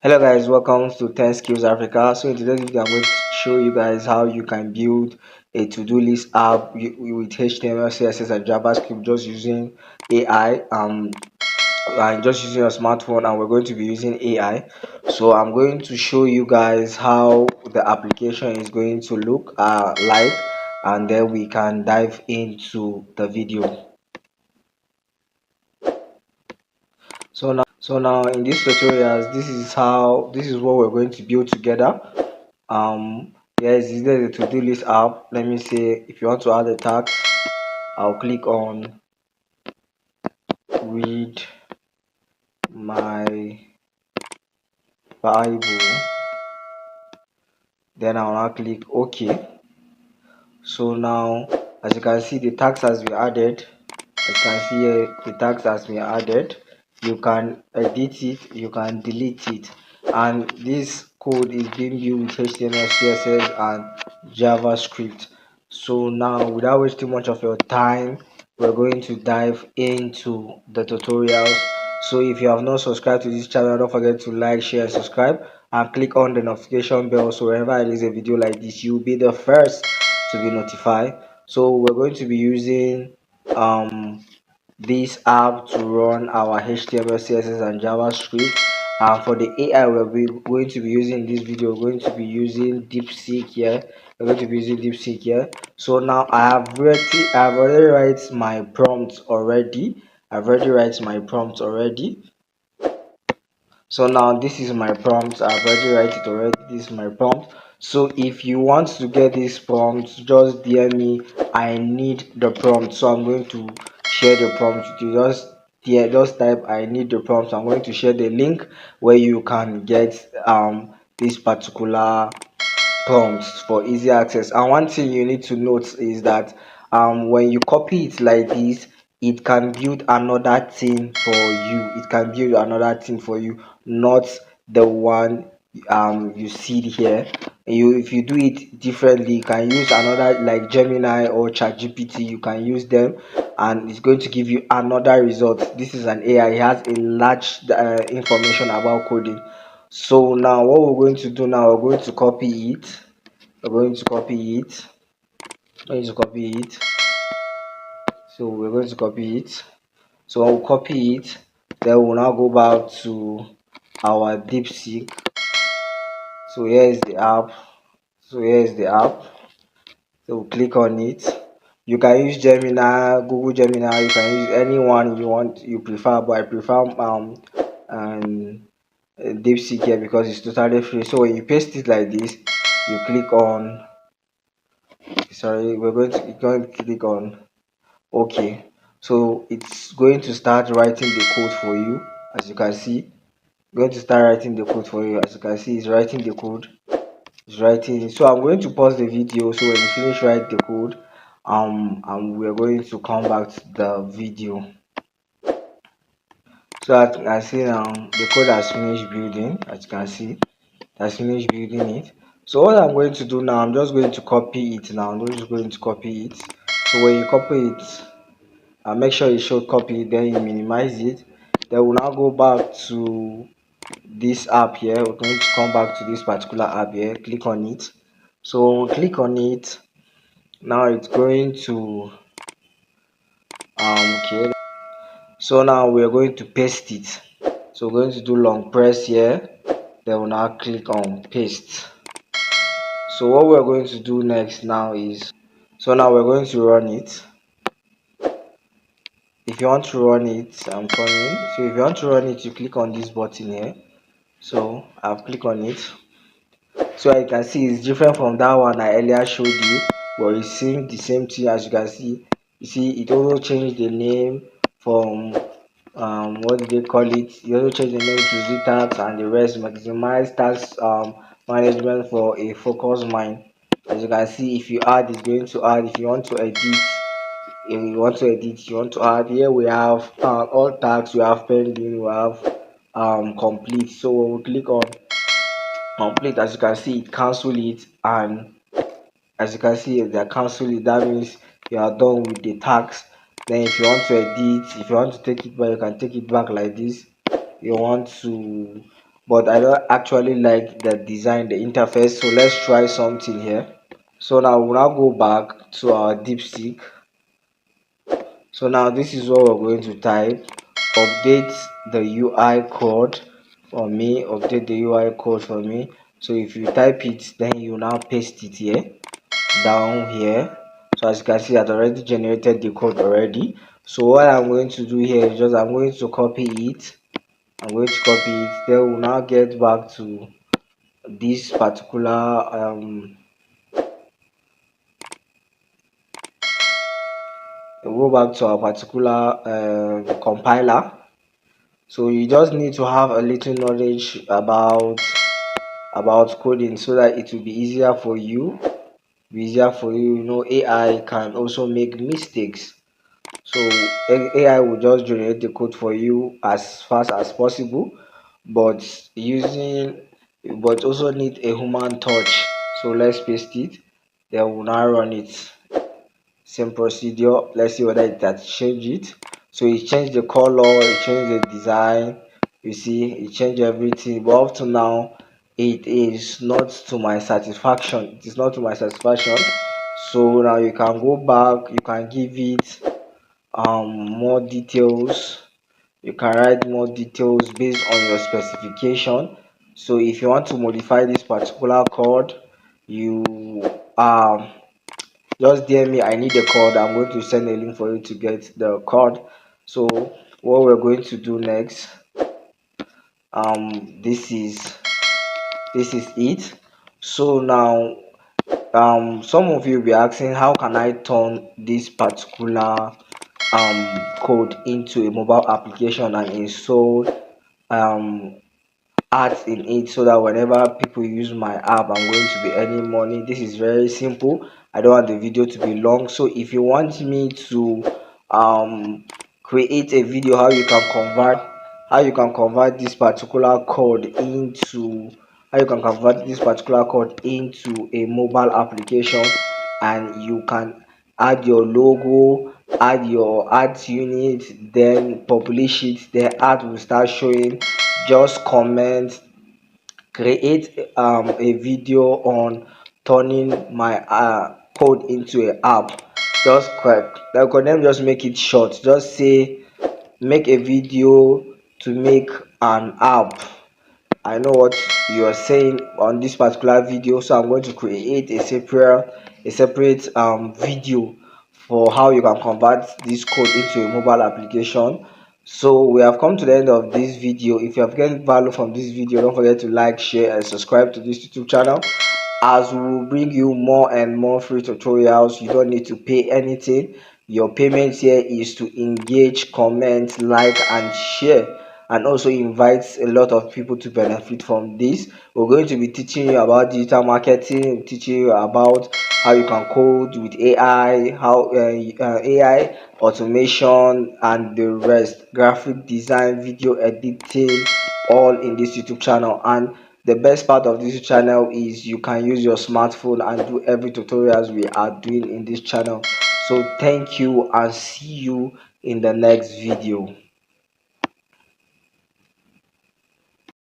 Hello guys, welcome to 10 Skills Africa. So in today's video, I'm going to show you guys how you can build a to-do list app with HTML, CSS, and JavaScript just using AI. And just using your smartphone, and we're going to be using AI. So I'm going to show you guys how the application is going to look like, and then we can dive into the video. So now in these tutorials, this is what we're going to build together. Yes, this is the to-do list app. Let me say, if you want to add a task, I'll click on read my Bible, then I'll now click OK. So now, as you can see, the task has been added. As you can see here, the task has been added. You can edit it, you can delete it, and this code is being built with HTML, CSS, and JavaScript. So now, without wasting much of your time, we're going to dive into the tutorials. So if you have not subscribed to this channel, don't forget to like, share, and subscribe, and click on the notification bell so whenever I release a video like this, you'll be the first to be notified. So we're going to be using this app to run our HTML, CSS, and JavaScript. And for the AI we're going to be using in this video, we're going to be using DeepSeek here. We're going to be using DeepSeek here. So now I've already write my prompt already. So now this is my prompt. I've already write it already. This is my prompt. So if you want to get this prompt, just DM me. I need the prompt. So I'm going to share the prompt with you. Just type I need the prompt. I'm going to share the link where you can get this particular prompts for easy access. And one thing you need to note is that when you copy it like this, it can build another thing for you. Not the one you see here. If you do it differently, you can use another like Gemini or ChatGPT. You can use them, and it's going to give you another result. This is an AI. It has a large information about coding. So now what we're going to do now, we're going to copy it. So we're going to copy it. So I'll copy it. Then we'll now go back to our DeepSeek. So here is the app. So we'll click on it. You can use Gemini, Google Gemini. You can use anyone you prefer, but I prefer DeepSeek here because it's totally free. So when you paste it like this, you click on you're going to click on OK. So it's going to start writing the code for you. As you can see, it's writing the code. It's writing. So I'm going to pause the video. So when you finish writing the code, and we're going to come back to the video. So as you can see now, the code has finished building. As you can see, it has finished building it. So what I'm going to do now, I'm just going to copy it now. I'm just going to copy it. So when you copy it, make sure you show copy, then you minimize it. Then we'll now go back to this app here. We're going to come back to this particular app here, click on it. So when we click on it, now it's going to okay. So now we're going to paste it. So we're going to do long press here, then we'll now click on paste. So what we're going to do next now is, so now we're going to run it. If you want to run it, I'm coming. So if you want to run it, you click on this button here. So I've clicked on it. So you can see it's different from that one I earlier showed you, but it's the same thing. As you can see, it also changed the name from what did they call it? You also change the name to Z tax and the rest. Maximize tax management for a focused mind. As you can see, if you add, it's going to add. If you want to edit, you want to add. Here we have all tags. We have pending. We have complete. So when we click on complete, as you can see, it cancel it, and as you can see, they cancel it. That means you are done with the tags. Then if you want to edit, if you want to take it back, you can take it back like this. You want to but I don't actually like the design, the interface. So let's try something here. So now we'll now go back to our DeepSeek. So now this is what we're going to type. Update the UI code for me. Update the UI code for me. So if you type it, then you now paste it here, down here. So as you can see, I've already generated the code already. So what I'm going to do here is just I'm going to copy it. I'm going to copy it. Then we'll now get back to this particular we'll go back to our particular compiler. So you just need to have a little knowledge about coding so that it will be easier for you. You know, AI can also make mistakes. So AI will just generate the code for you as fast as possible, but also need a human touch. So let's paste it. Then we'll now run it. Same procedure. Let's see whether it has changed it. So it changed the color, it changed the design. You see, it changed everything. But up to now, it is not to my satisfaction. It is not to my satisfaction. So now you can go back. You can give it more details. You can write more details based on your specification. So if you want to modify this particular code, you just DM me, I need a code. I'm going to send a link for you to get the code. So what we're going to do next, this is it. So now some of you will be asking, how can I turn this particular code into a mobile application and install um ads in it so that whenever people use my app, I'm going to be earning money? This is very simple. I don't want the video to be long, so if you want me to create a video how you can convert this particular code into a mobile application, and you can add your logo, add your ads unit, then publish it, the ad will start showing. Just comment, create a video on turning my code into an app. Just quick, let me just make it short. Just say, make a video to make an app. I know what you are saying on this particular video, so I'm going to create a separate video for how you can convert this code into a mobile application. So we have come to the end of this video. If you have gained value from this video, don't forget to like, share and subscribe to this YouTube channel, as we will bring you more and more free tutorials. You don't need to pay anything. Your payment here is to engage, comment, like and share, and also invites a lot of people to benefit from this. We're going to be teaching you about digital marketing, teaching you about how you can code with AI, how AI automation and the rest, graphic design, video editing, all in this YouTube channel. And the best part of this channel is you can use your smartphone and do every tutorials we are doing in this channel. So thank you and see you in the next video.